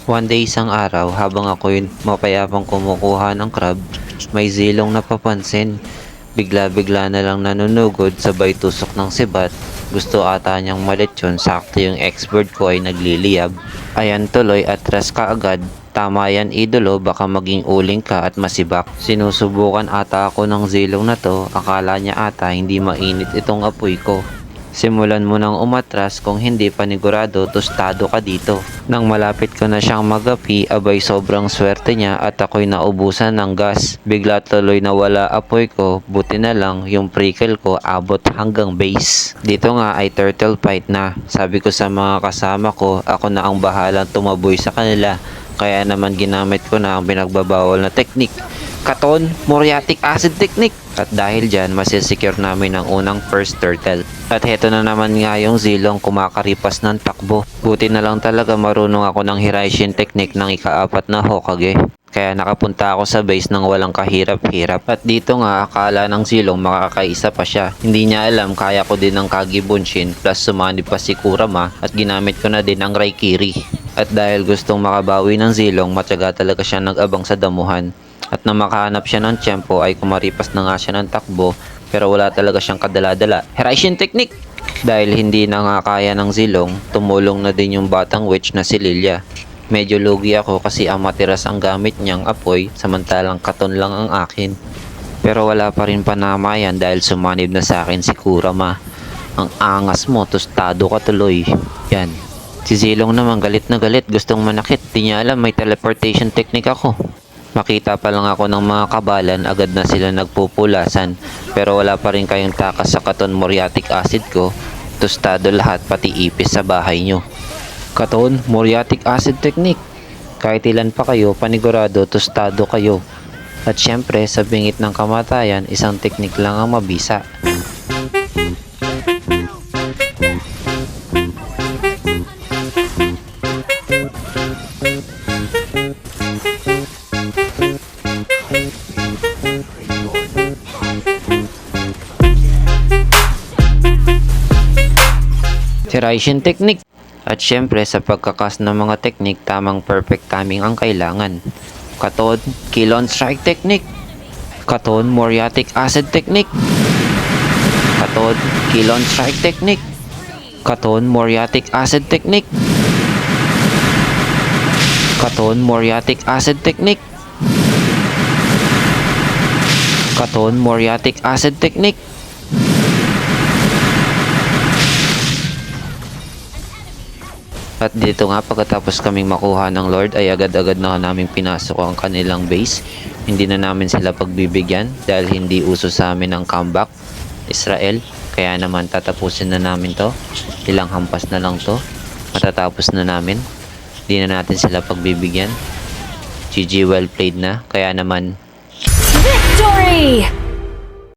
One day isang araw habang ako'y mapayapang kumukuha ng crab, may zilong napapansin. Bigla-bigla na lang nanunugod sabay tusok ng sibat. Gusto ata niyang malitsyon, sakto yung expert ko ay nagliliyab. Ayan tuloy, atras ka agad. Tama yan idolo, baka maging uling ka at masibak. Sinusubukan ata ako ng zilong na to, akala niya ata hindi mainit itong apoy ko. Simulan mo nang umatras, kung hindi panigurado, tostado ka dito. Nang malapit ko na siyang magapi, abay sobrang swerte niya at ako'y naubusan ng gas. Bigla tuloy nawala apoy ko, buti na lang yung prickle ko abot hanggang base. Dito nga ay turtle fight na. Sabi ko sa mga kasama ko, ako na ang bahalang tumaboy sa kanila. Kaya naman ginamit ko na ang pinagbabawal na technique. Katon, muriatic acid technique. At dahil dyan, masisecure namin ang unang first turtle. At heto na naman nga yung zilong kumakaripas ng takbo. Buti na lang talaga marunong ako ng Hiraishin technique ng ikaapat na Hokage. Kaya nakapunta ako sa base nang walang kahirap-hirap. At dito nga, akala ng zilong makakaisa pa siya. Hindi niya alam, kaya ko din ng Kage Bunshin plus sumani pa si Kurama at ginamit ko na din ang Raikiri. At dahil gustong makabawi ng zilong, matyaga talaga siya nag-abang sa damuhan. At nang makahanap siya ng tiyempo ay kumaripas na nga siya ng takbo, pero wala talaga siyang kadala-dala. Hiraishin technique! Dahil hindi na nga kaya ng zilong, tumulong na din yung batang witch na si Lilia. Medyo lugi ako kasi ang matiras ang gamit niyang apoy, samantalang katon lang ang akin. Pero wala pa rin panamayan dahil sumanib na sa akin si Kurama. Ang angas mo, tostado ka tuloy. Yan. Si Zilong naman galit na galit, gustong manakit. Di niya alam may teleportation technique ako. Makita pa lang ako ng mga kabalan, agad na sila nagpupulasan. Pero wala pa rin kayong takas sa katon muriatic acid ko. Tostado lahat, pati ipis sa bahay nyo. Katon muriatic acid technique. Kahit ilan pa kayo, panigurado, tostado kayo. At syempre, sa bingit ng kamatayan, isang teknik lang ang mabisa. Hiraishin technique. At syempre sa pagkakas ng mga teknik, tamang perfect timing ang kailangan. Katon, kill on strike technique. Katon, muriatic acid technique. Katon, kill on strike technique. Katon, muriatic acid technique. Katon, muriatic acid technique. Katon, muriatic acid technique. At dito nga, pagkatapos kaming makuha ng Lord ay agad-agad na naming pinasok ang kanilang base. Hindi na namin sila pagbibigyan dahil hindi uso sa amin ang comeback Israel. Kaya naman tatapusin na namin to. Ilang hampas na lang to, matatapos na namin. Hindi na natin sila pagbibigyan. GG, well played na. Kaya naman Victory!